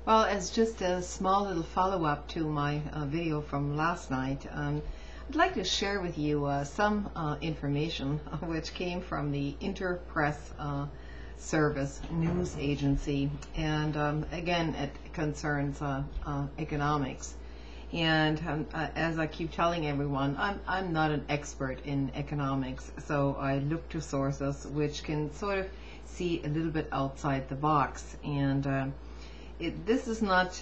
Well, as just a small little follow-up to my video from last night, I'd like to share with you some information which came from the Interpress Service news agency, and again, it concerns economics. And as I keep telling everyone, I'm not an expert in economics, so I look to sources which can sort of see a little bit outside the box. And this is not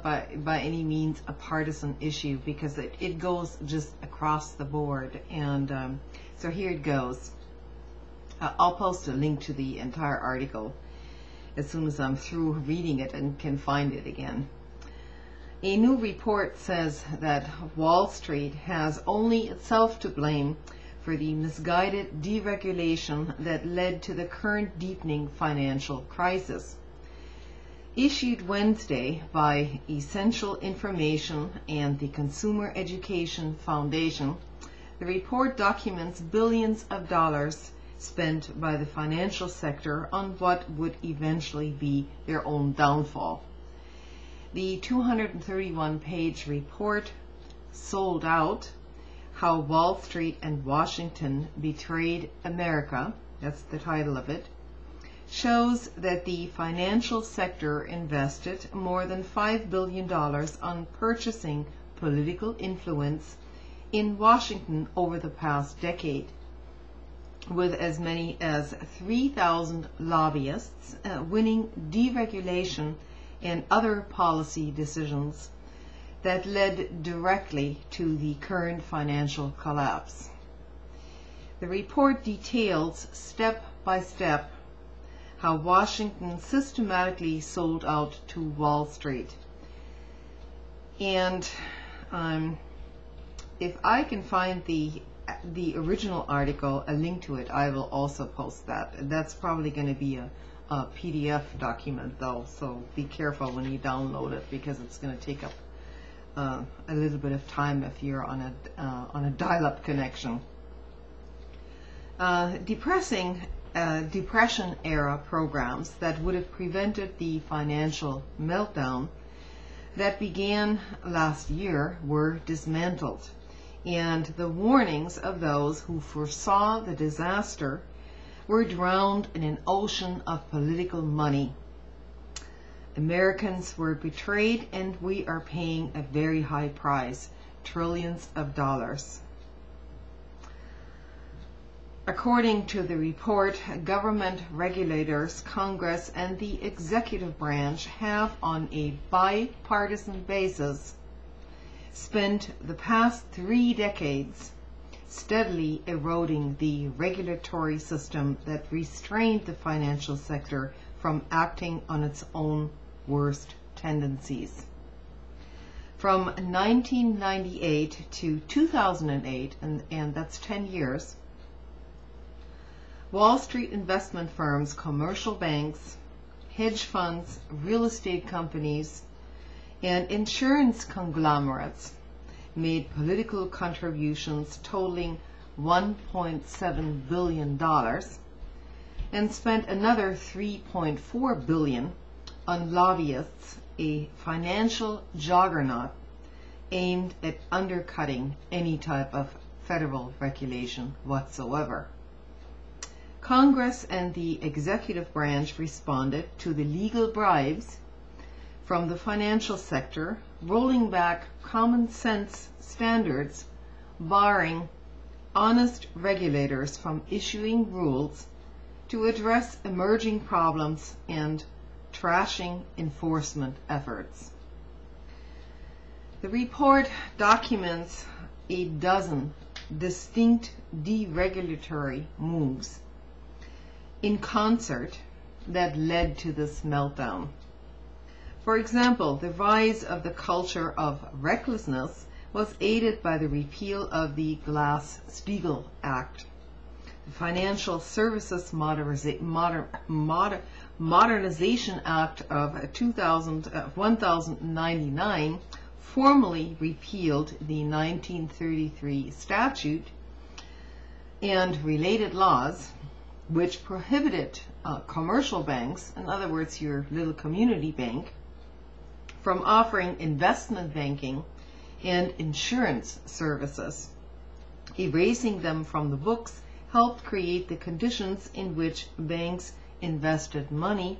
by any means a partisan issue, because it goes just across the board. And so here it goes. I'll post a link to the entire article as soon as I'm through reading it and can find it again. A new report says that Wall Street has only itself to blame for the misguided deregulation that led to the current deepening financial crisis. Issued Wednesday by Essential Information and the Consumer Education Foundation, the report documents billions of dollars spent by the financial sector on what would eventually be their own downfall. The 231-page report, Sold Out: How Wall Street and Washington Betrayed America, that's the title of it, shows that the financial sector invested more than $5 billion on purchasing political influence in Washington over the past decade, with as many as 3,000 lobbyists winning deregulation and other policy decisions that led directly to the current financial collapse. The report details step by step how Washington systematically sold out to Wall Street. And if I can find the original article, a link to it, I will also post that. That's probably going to be a PDF document though, so be careful when you download it, because it's going to take up a little bit of time if you're on a dial-up connection. Depression-era programs that would have prevented the financial meltdown that began last year were dismantled, and the warnings of those who foresaw the disaster were drowned in an ocean of political money. Americans were betrayed, and we are paying a very high price, trillions of dollars. According to the report, government regulators, Congress, and the executive branch have, on a bipartisan basis, spent the past 3 decades steadily eroding the regulatory system that restrained the financial sector from acting on its own worst tendencies. From 1998 to 2008, and that's 10 years, Wall Street investment firms, commercial banks, hedge funds, real estate companies, and insurance conglomerates made political contributions totaling $1.7 billion and spent another $3.4 billion on lobbyists, a financial juggernaut aimed at undercutting any type of federal regulation whatsoever. Congress and the executive branch responded to the legal bribes from the financial sector, rolling back common sense standards, barring honest regulators from issuing rules to address emerging problems, and trashing enforcement efforts. The report documents a dozen distinct deregulatory moves in concert that led to this meltdown. For example, the rise of the culture of recklessness was aided by the repeal of the Glass-Steagall Act. The Financial Services Modernization Act of 1099 formally repealed the 1933 statute and related laws, which prohibited commercial banks, in other words your little community bank, from offering investment banking and insurance services. Erasing them from the books helped create the conditions in which banks invested money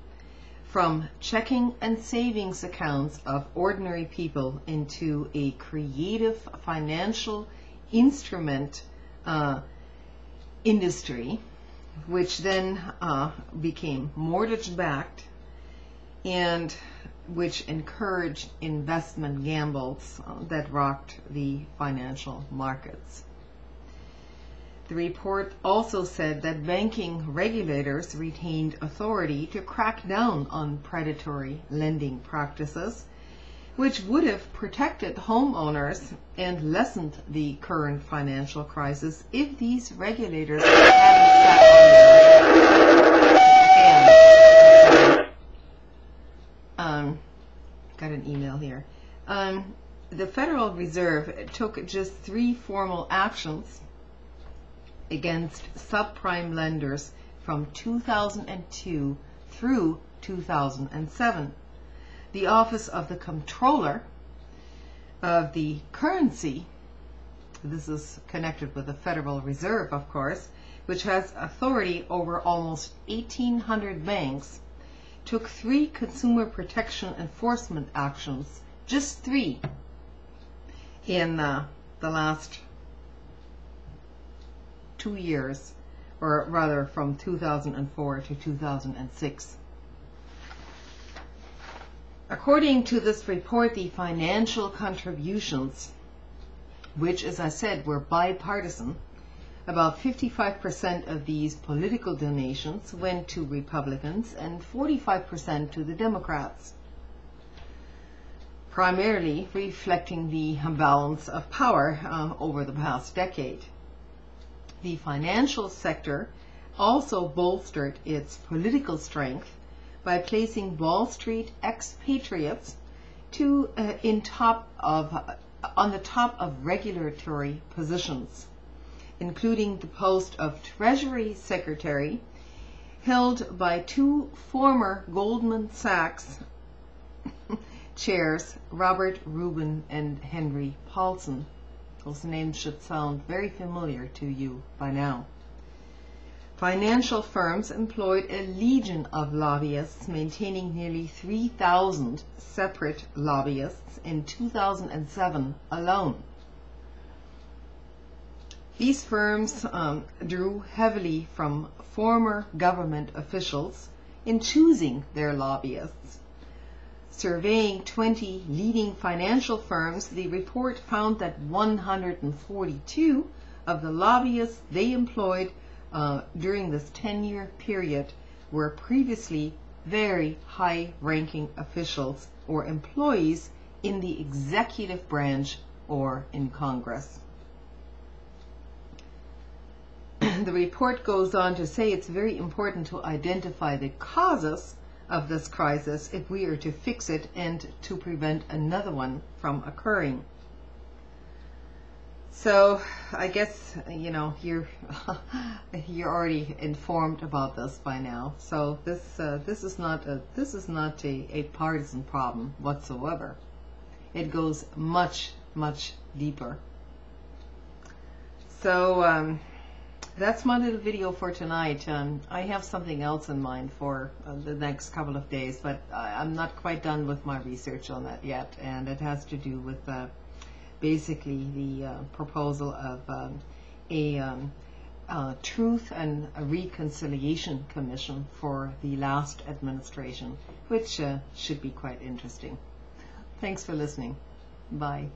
from checking and savings accounts of ordinary people into a creative financial instrument industry, which then became mortgage-backed and which encouraged investment gambles that rocked the financial markets. The report also said that banking regulators retained authority to crack down on predatory lending practices, which would have protected homeowners and lessened the current financial crisis if these regulators hadn't sat on their got an email here. The Federal Reserve took just 3 formal actions against subprime lenders from 2002 through 2007. The Office of the Comptroller of the Currency, this is connected with the Federal Reserve, of course, which has authority over almost 1,800 banks, took 3 consumer protection enforcement actions, just 3, in the last 2 years, or rather from 2004 to 2006. According to this report, the financial contributions, which, as I said, were bipartisan, about 55% of these political donations went to Republicans and 45% to the Democrats, primarily reflecting the balance of power over the past decade. The financial sector also bolstered its political strength by placing Wall Street expatriates on the top of regulatory positions, including the post of Treasury Secretary, held by 2 former Goldman Sachs chairs, Robert Rubin and Henry Paulson. Those names should sound very familiar to you by now. Financial firms employed a legion of lobbyists, maintaining nearly 3,000 separate lobbyists in 2007 alone. These firms drew heavily from former government officials in choosing their lobbyists. Surveying 20 leading financial firms, the report found that 142 of the lobbyists they employed during this 10-year period were previously very high-ranking officials or employees in the executive branch or in Congress. The report goes on to say it's very important to identify the causes of this crisis if we are to fix it and to prevent another one from occurring. So I guess you're already informed about this by now. So this is not a partisan problem whatsoever. It goes much deeper. So that's my little video for tonight. I have something else in mind for the next couple of days, but I'm not quite done with my research on that yet, and it has to do with basically the proposal of a Truth and a Reconciliation Commission for the last administration, which should be quite interesting. Thanks for listening. Bye.